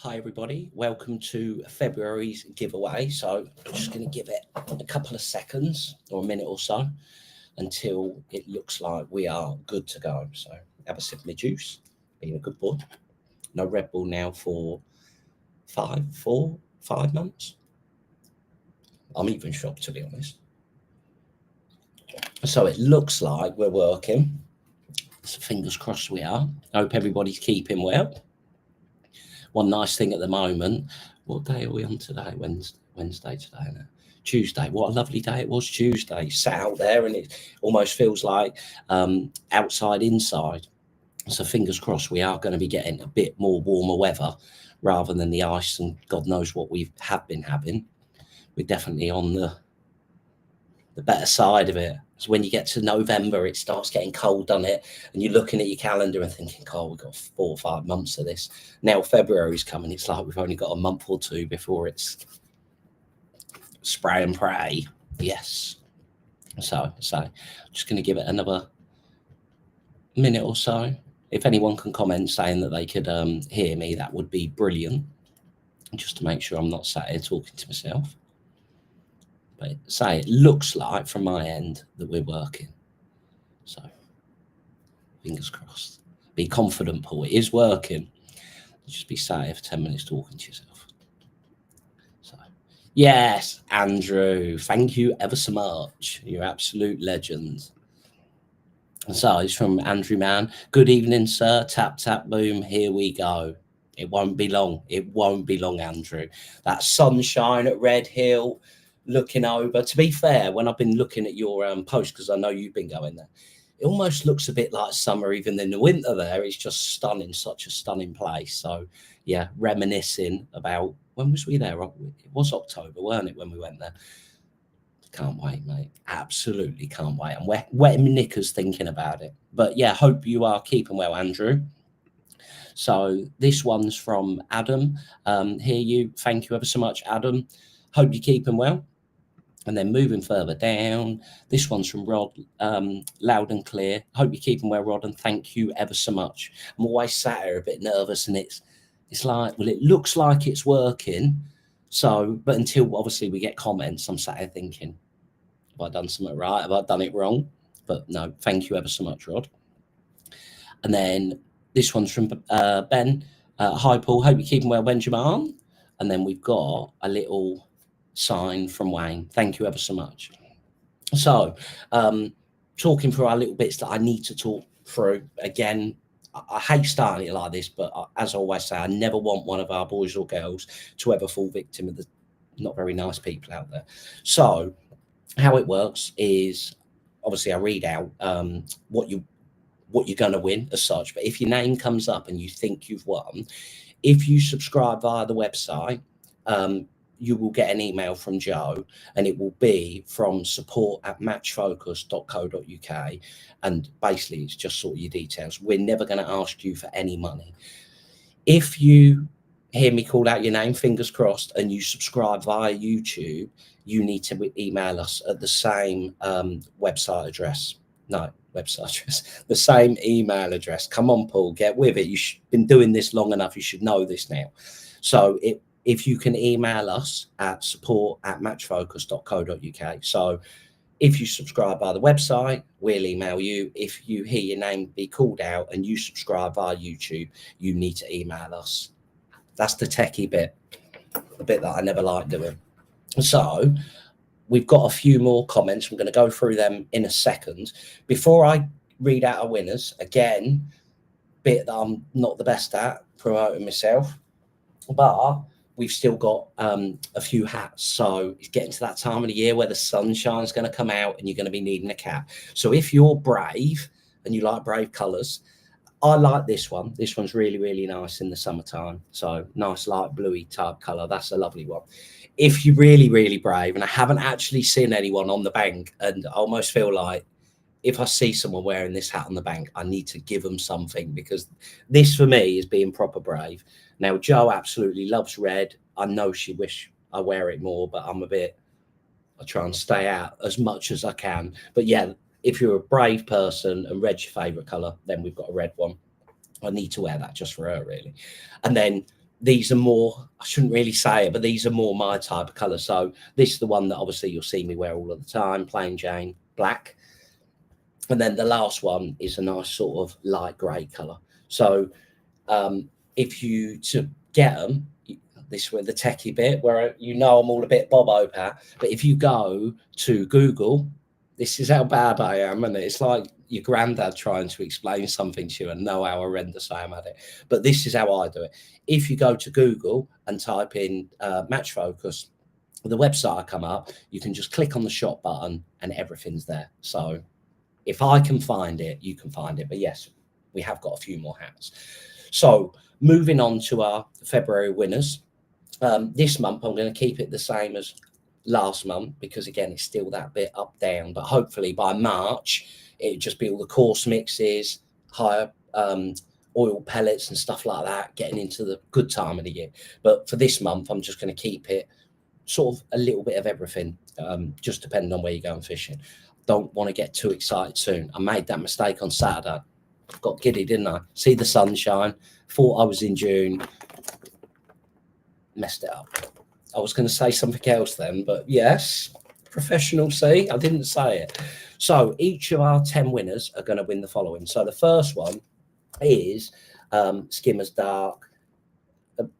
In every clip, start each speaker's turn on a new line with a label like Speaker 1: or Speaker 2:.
Speaker 1: Hi everybody, welcome to February's giveaway. So I'm just going to give it a couple of seconds or a minute or so until it looks like we are good to go. So have a sip of my juice, being a good boy. No Red Bull now for 5 months. I'm even shocked, to be honest. So it looks like we're working. So fingers crossed we are. I hope everybody's keeping well. One nice thing at the moment, what day are we on today? Wednesday today, no? Tuesday. What a lovely day it was Tuesday. Sat out there and it almost feels like outside, inside. So fingers crossed we are going to be getting a bit more warmer weather rather than the ice and God knows what we have been having. We're definitely on the better side of it. So when you get to November, it starts getting cold, doesn't it? And you're looking at your calendar and thinking, oh, we've got 4 or 5 months of this. Now February's coming. It's like we've only got a month or two before it's spray and pray. Yes. So I'm just going to give it another minute or so. If anyone can comment saying that they could hear me, that would be brilliant. Just to make sure I'm not sat here talking to myself. But say it looks like from my end that we're working. So fingers crossed. Be confident, Paul. It is working. Just be sat here for 10 minutes talking to yourself. So yes, Andrew, thank you ever so much. You're an absolute legend. So it's from Andrew Mann. Good evening, sir. Tap, tap, boom. Here we go. It won't be long. It won't be long, Andrew. That sunshine at Red Hill, looking over. To be fair, when I've been looking at your post, because I know you've been going there, it almost looks a bit like summer, even in the winter there. It's just stunning, such a stunning place. So, yeah, reminiscing about, when was we there? It was October, weren't it, when we went there? Can't wait, mate. Absolutely can't wait. I'm wetting my knickers thinking about it. But, yeah, hope you are keeping well, Andrew. So this one's from Adam. Hear you. Thank you ever so much, Adam. Hope you're keeping well. And then moving further down, this one's from Rod, loud and clear. Hope you're keeping well, Rod, and thank you ever so much. I'm always sat here a bit nervous, and it's like, well, it looks like it's working. So, but until obviously we get comments, I'm sat here thinking, have I done something right? Have I done it wrong? But no, thank you ever so much, Rod. And then this one's from Ben. Hi, Paul. Hope you're keeping well, Benjamin. And then we've got a little sign from Wayne. Thank you ever so much. So talking through our little bits that I need to talk through. Again, I hate starting it like this, but as I always say, I never want one of our boys or girls to ever fall victim of the not very nice people out there. So how it works is, obviously I read out what you're going to win as such, but if your name comes up and you think you've won, if you subscribe via the website, you will get an email from Joe, and it will be from support@matchfocus.co.uk. And basically, it's just sort of your details. We're never going to ask you for any money. If you hear me call out your name, fingers crossed, and you subscribe via YouTube, you need to email us at the same website address. No, website address, the same email address. Come on, Paul, get with it. You've been doing this long enough. You should know this now. So if you can email us at support@matchfocus.co.uk. So if you subscribe via the website, we'll email you. If you hear your name be called out and you subscribe via YouTube, you need to email us. That's the techie bit, the bit that I never like doing. So we've got a few more comments. I'm going to go through them in a second. Before I read out our winners, again, bit that I'm not the best at, promoting myself, but we've still got a few hats. So it's getting to that time of the year where the sunshine's going to come out and you're going to be needing a cap. So if you're brave and you like brave colours, I like this one. This one's really, really nice in the summertime. So nice light bluey type colour. That's a lovely one. If you're really, really brave, and I haven't actually seen anyone on the bank, and I almost feel like if I see someone wearing this hat on the bank, I need to give them something, because this for me is being proper brave. Now, Jo absolutely loves red. I know she wish I wear it more, but I try and stay out as much as I can. But yeah, if you're a brave person and red's your favourite colour, then we've got a red one. I need to wear that just for her, really. And then these are more, I shouldn't really say it, but these are more my type of colour. So this is the one that obviously you'll see me wear all of the time, plain Jane black. And then the last one is a nice sort of light grey colour. So if you to get them, this is where the techie bit, where I'm all a bit Bob Opat, but if you go to Google, this is how bad I am, and it's like your granddad trying to explain something to you and know how horrendous I am at it. But this is how I do it. If you go to Google and type in Match Focus, the website come up, you can just click on the shop button and everything's there. So if I can find it, you can find it. But yes, we have got a few more hats. So moving on to our February winners. This month, I'm going to keep it the same as last month because, again, it's still that bit up, down. But hopefully by March, it'll just be all the coarse mixes, higher oil pellets and stuff like that, getting into the good time of the year. But for this month, I'm just going to keep it sort of a little bit of everything, just depending on where you're going fishing. Don't want to get too excited soon. I made that mistake on Saturday. Got giddy, didn't I? See the sunshine, thought I was in June, messed it up. I was going to say something else then, but yes, professional. See, I didn't say it. So each of our 10 winners are going to win the following. So the first one is Skimmer's Dark.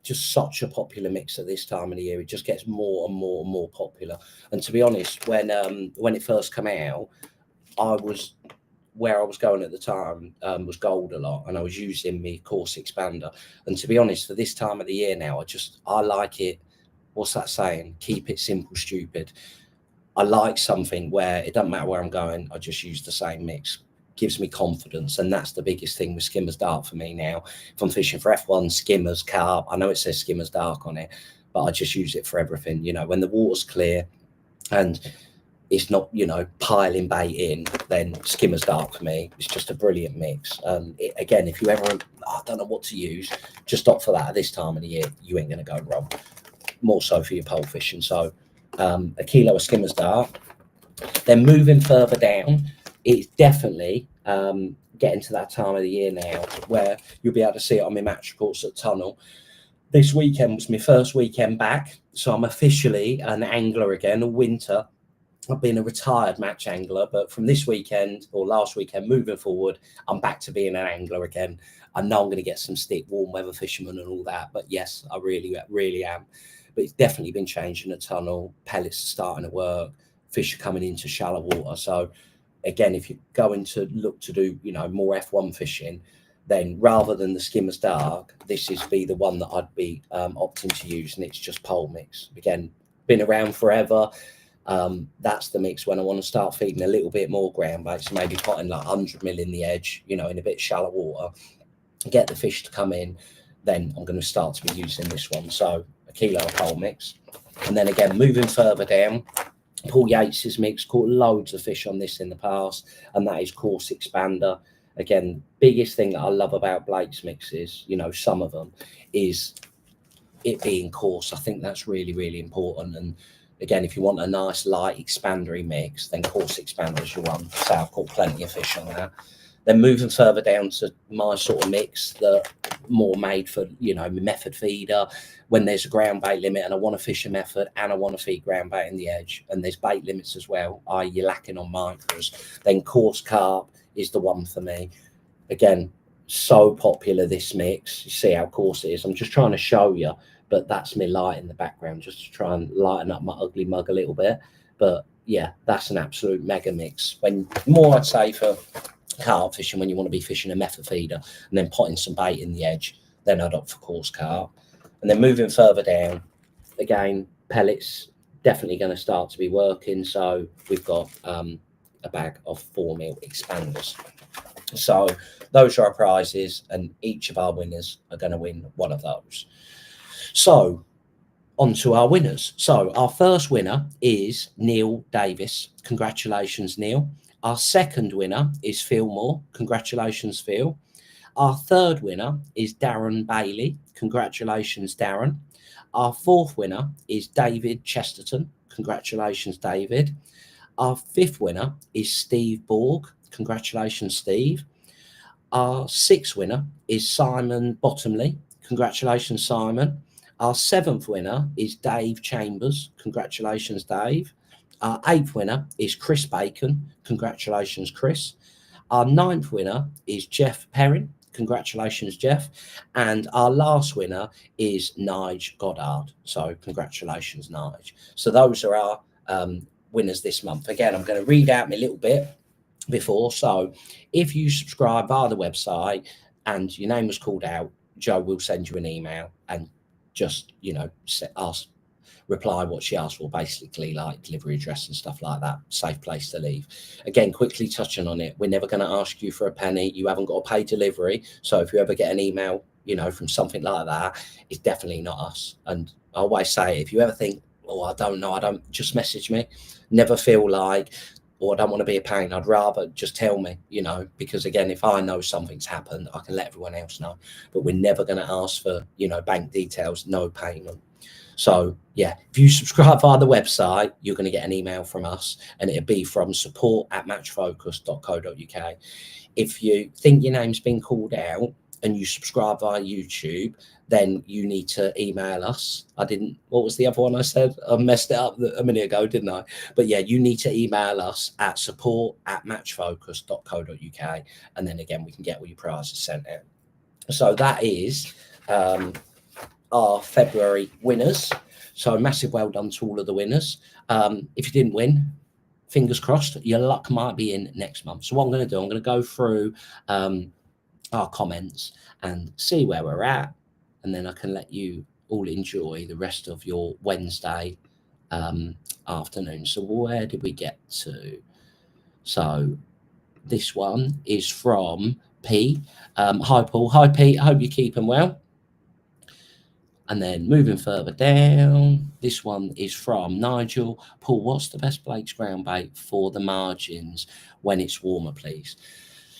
Speaker 1: Just such a popular mix at this time of the year. It just gets more and more and more popular. And to be honest, when it first came out, where I was going at the time was gold a lot, and I was using my coarse expander. And to be honest, for this time of the year now, I like it. What's that saying? Keep it simple, stupid. I like something where it doesn't matter where I'm going, I just use the same mix. Gives me confidence, and that's the biggest thing with Skimmer's Dark for me now. If I'm fishing for F1, Skimmers, carp, I know it says Skimmer's Dark on it, but I just use it for everything. When the water's clear and it's not, piling bait in, then Skimmer's Dark for me. It's just a brilliant mix. Again, if you ever, I don't know what to use, just opt for that at this time of the year. You ain't going to go wrong. More so for your pole fishing. So a kilo of Skimmer's Dark. Then moving further down, it's definitely getting to that time of the year now where you'll be able to see it on my match reports at Tunnel. This weekend was my first weekend back, so I'm officially an angler again all winter. I've been a retired match angler, but from this weekend or last weekend moving forward, I'm back to being an angler again. I know I'm going to get some stick, warm weather fishermen and all that, but yes, I really, really am. But it's definitely been changing the Tunnel. Pellets are starting to work. Fish are coming into shallow water. So again, if you're going to look to do, more F1 fishing, then rather than the Skimmer's Dark, this is the one that I'd be opting to use, and it's just pole mix. Again, been around forever. That's the mix when I want to start feeding a little bit more ground bait, so maybe putting like 100 mil in the edge, in a bit shallow water, get the fish to come in, then I'm going to start to be using this one. So a kilo of pole mix. And then again, moving further down, Paul Yates's mix, caught loads of fish on this in the past, and that is coarse expander. Again, biggest thing that I love about Blake's mixes, some of them, is it being coarse. I think that's really, really important. And again, if you want a nice light expandery mix, then coarse expander is your one. So I've caught plenty of fish on that. Then moving further down to my sort of mix that more made for, my method feeder, when there's a ground bait limit and I want to fish a method and I want to feed ground bait in the edge, and there's bait limits as well, i.e. you're lacking on micros, then coarse carp is the one for me. Again, so popular, this mix. You see how coarse it is. I'm just trying to show you, but that's me light in the background just to try and lighten up my ugly mug a little bit. But yeah, that's an absolute mega mix. When more, I'd say, for carp fishing, when you want to be fishing a method feeder and then putting some bait in the edge, then I'd opt for coarse carp. And then moving further down, again, pellets definitely going to start to be working. So we've got a bag of 4 mil expanders. So those are our prizes, and each of our winners are going to win one of those. So on to our winners. So our first winner is Neil Davis. Congratulations, Neil. Our second winner is Phil Moore. Congratulations, Phil. Our third winner is Darren Bailey. Congratulations, Darren. Our fourth winner is David Chesterton. Congratulations, David. Our fifth winner is Steve Borg. Congratulations, Steve. Our sixth winner is Simon Bottomley. Congratulations, Simon. Our 7th winner is Dave Chambers. Congratulations, Dave. Our 8th winner is Chris Bacon. Congratulations, Chris. Our 9th winner is Jeff Perrin. Congratulations, Jeff. And our last winner is Nige Goddard. So congratulations, Nige. So those are our winners this month. Again, I'm going to read out my little bit before. So if you subscribe via the website and your name was called out, Joe will send you an email and just, reply what she asked for, basically like delivery address and stuff like that, safe place to leave. Again, quickly touching on it, we're never going to ask you for a penny. You haven't got to pay delivery. So if you ever get an email, from something like that, it's definitely not us. And I always say, if you ever think, oh, I don't know, just message me. Never feel like, I don't want to be a pain. I'd rather just tell me, because again, if I know something's happened, I can let everyone else know. But we're never going to ask for, bank details, no payment. So yeah, if you subscribe via the website, you're going to get an email from us, and it'll be from support@matchfocus.co.uk. If you think your name's been called out and you subscribe via YouTube, then you need to email us. What was the other one I said? I messed it up a minute ago, didn't I? But yeah, you need to email us at support@matchfocus.co.uk. And then again, we can get all your prizes sent out. So that is our February winners. So massive well done to all of the winners. If you didn't win, fingers crossed, your luck might be in next month. So what I'm going to do, I'm going to go through our comments and see where we're at, and then I can let you all enjoy the rest of your Wednesday afternoon. So where did we get to? So this one is from P. Hi Paul. Hi Pete, I hope you're keeping well. And then moving further down, this one is from Nigel. Paul, what's the best Blake's ground bait for the margins when it's warmer, please?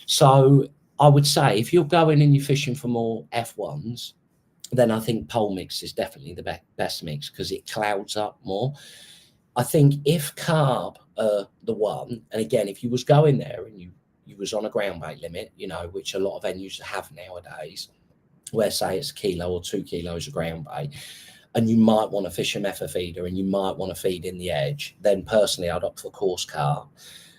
Speaker 1: So I would say if you're going and you're fishing for more F1s, then I think pole mix is definitely the best mix because it clouds up more. I think if carb are the one, and again, if you was going there and you was on a ground bait limit, which a lot of venues have nowadays, where say it's a kilo or 2 kilos of ground bait, and you might want to fish a method feeder and you might want to feed in the edge, then personally I'd opt for coarse carp.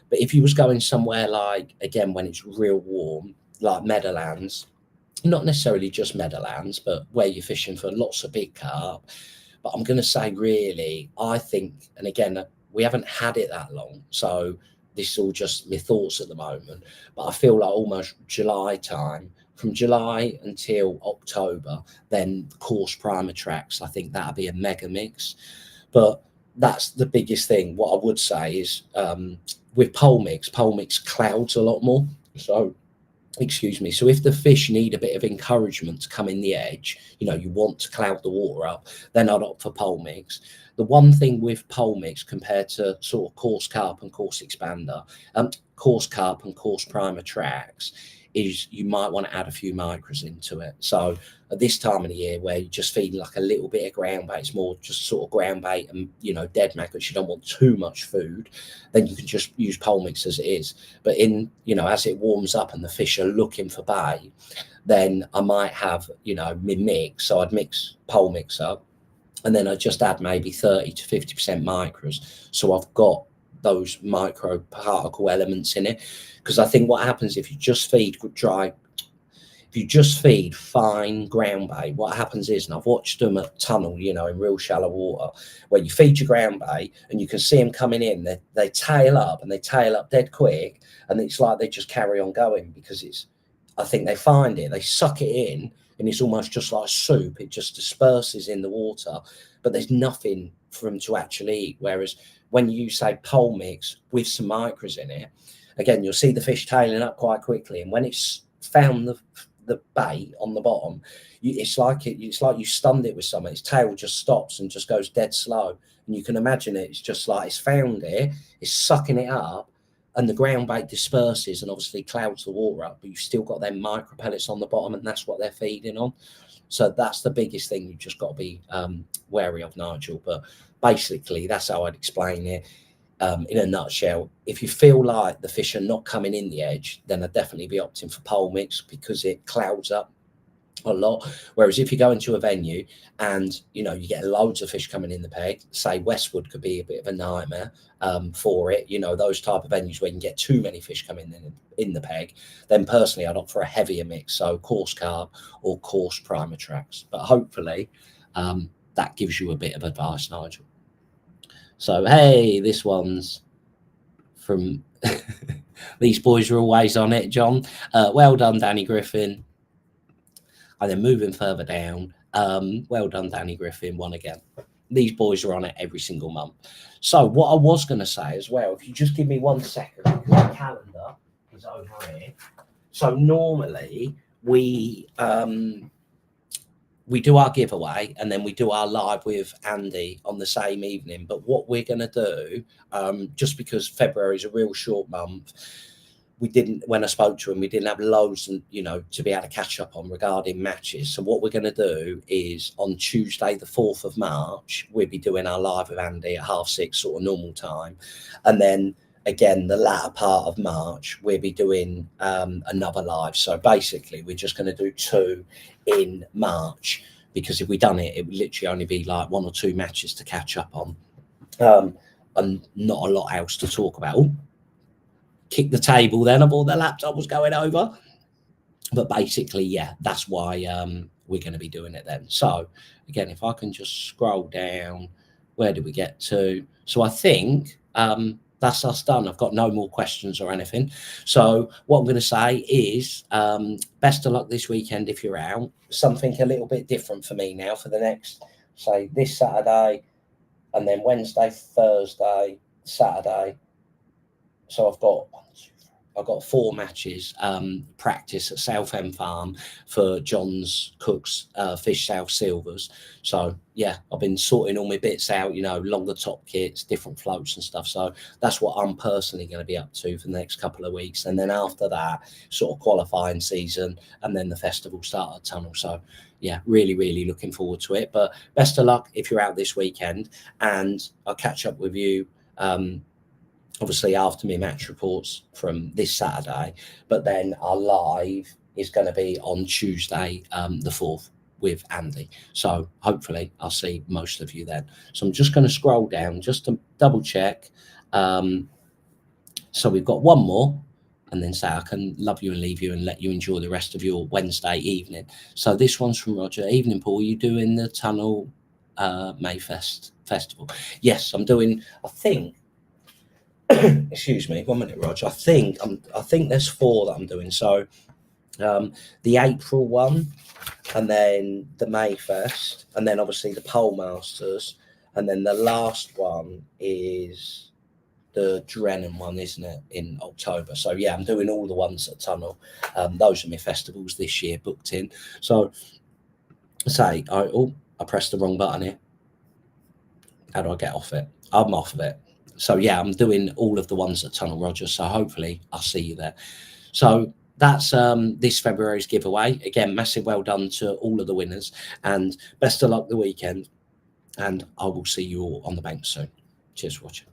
Speaker 1: But if you was going somewhere like, again, when it's real warm, like Meadowlands, not necessarily just Meadowlands, but where you're fishing for lots of big carp, but I'm going to say really, I think, and again, we haven't had it that long, so this is all just my thoughts at the moment, but I feel like almost July time, from July until October, then coarse primer tracks, I think that'll be a mega mix. But that's the biggest thing. What I would say is with pole mix clouds a lot more. So, so if the fish need a bit of encouragement to come in the edge, you want to cloud the water up, then I'd opt for pole mix. The one thing with pole mix compared to sort of coarse carp and coarse expander, coarse carp and coarse primer tracks, is you might want to add a few micros into it. So at this time of the year where you just feed like a little bit of ground bait, it's more just sort of ground bait and dead maggots, you don't want too much food, then you can just use pole mix as it is. But in as it warms up and the fish are looking for bait, then I might have my mix. So I'd mix pole mix up, and then I just add maybe 30 to 50% micros, so I've got those micro particle elements in it. Because I think what happens if you just feed fine ground bait, what happens is, and I've watched them at tunnel, in real shallow water, where you feed your ground bait and you can see them coming in, they tail up dead quick, and it's like they just carry on going because I think they find it, they suck it in, and it's almost just like soup. It just disperses in the water, but there's nothing for them to actually eat. Whereas when you say pole mix with some micros in it, again, you'll see the fish tailing up quite quickly, and when it's found the bait on the bottom, it's like you stunned it with something. Its tail just stops and just goes dead slow, and you can imagine it's just like it's found it, it's sucking it up, and the ground bait disperses and obviously clouds the water up, but you've still got them micro pellets on the bottom, and that's what they're feeding on. So that's the biggest thing you've just got to be wary of, Nigel. But basically, that's how I'd explain it. In a nutshell, if you feel like the fish are not coming in the edge, then I'd definitely be opting for pole mix because it clouds up a lot. Whereas if you go into a venue and you get loads of fish coming in the peg, say Westwood could be a bit of a nightmare for it, those type of venues where you can get too many fish coming in the peg, then personally I'd opt for a heavier mix, so coarse carp or coarse primer tracks. But hopefully that gives you a bit of advice, Nigel. So hey, this one's from these boys are always on it, John. Well done, Danny Griffin. And then moving further down, well done, Danny Griffin, won again. These boys are on it every single month. So what I was going to say as well, if you just give me 1 second, because the calendar is over here. So normally we do our giveaway and then we do our live with Andy on the same evening. But what we're going to do, just because February is a real short month, when I spoke to him, we didn't have loads and to be able to catch up on regarding matches. So what we're going to do is on Tuesday the 4th of March, we'll be doing our live with Andy at 6:30 sort of normal time, and then again the latter part of March we'll be doing another live. So basically we're just going to do 2 in March, because if we done it would literally only be like 1 or 2 matches to catch up on, and not a lot else to talk about. Kick the table then, I thought the laptop was going over, but basically yeah, that's why we're going to be doing it then. So again, if I can just scroll down, where did we get to? So I think that's us done. I've got no more questions or anything. So what I'm going to say is best of luck this weekend if you're out. Something a little bit different for me now for the next, say, this Saturday, and then Wednesday, Thursday, Saturday. So I've got 4 matches practice at Southend Farm for John's Cook's Fish South Silvers. So yeah, I've been sorting all my bits out, longer top kits, different floats and stuff. So that's what I'm personally going to be up to for the next couple of weeks. And then after that, sort of qualifying season, and then the festival start at Tunnel. So yeah, really, really looking forward to it. But best of luck if you're out this weekend, and I'll catch up with you obviously after my match reports from this Saturday, but then our live is going to be on Tuesday the 4th with Andy. So hopefully I'll see most of you then. So I'm just going to scroll down just to double check. So we've got one more, and then say I can love you and leave you and let you enjoy the rest of your Wednesday evening. So this one's from Roger. Evening, Paul. You doing the Tunnel Mayfest Festival? Yes, I'm doing, I think, excuse me, 1 minute, Roger. I think there's 4 that I'm doing. So the April one, and then the Mayfest, and then obviously the Pole Masters, and then the last one is the Drennan one, isn't it, in October? So yeah, I'm doing all the ones at Tunnel. Those are my festivals this year booked in. So say, I pressed the wrong button here. How do I get off it? I'm off of it. So yeah, I'm doing all of the ones at Tunnel, Roger. So hopefully I'll see you there. So that's this February's giveaway. Again, massive well done to all of the winners, and best of luck the weekend. And I will see you all on the bank soon. Cheers for watching.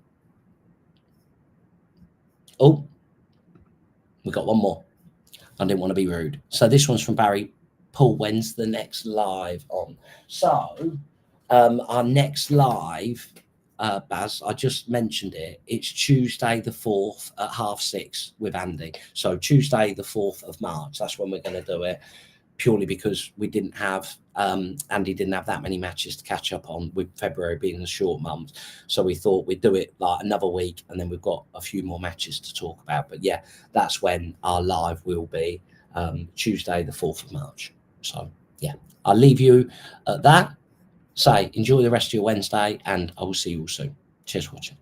Speaker 1: Oh, we got one more. I didn't want to be rude. So this one's from Barry. Paul, when's the next live on? So our next live, Baz, I just mentioned it. It's Tuesday the 4th at 6:30 with Andy. So Tuesday the 4th of March. That's when we're going to do it. Purely because we didn't have Andy didn't have that many matches to catch up on, with February being a short month. So we thought we'd do it like another week, and then we've got a few more matches to talk about. But yeah, that's when our live will be, Tuesday the 4th of March. So yeah, I'll leave you at that. Say, enjoy the rest of your Wednesday, and I will see you all soon. Cheers for watching.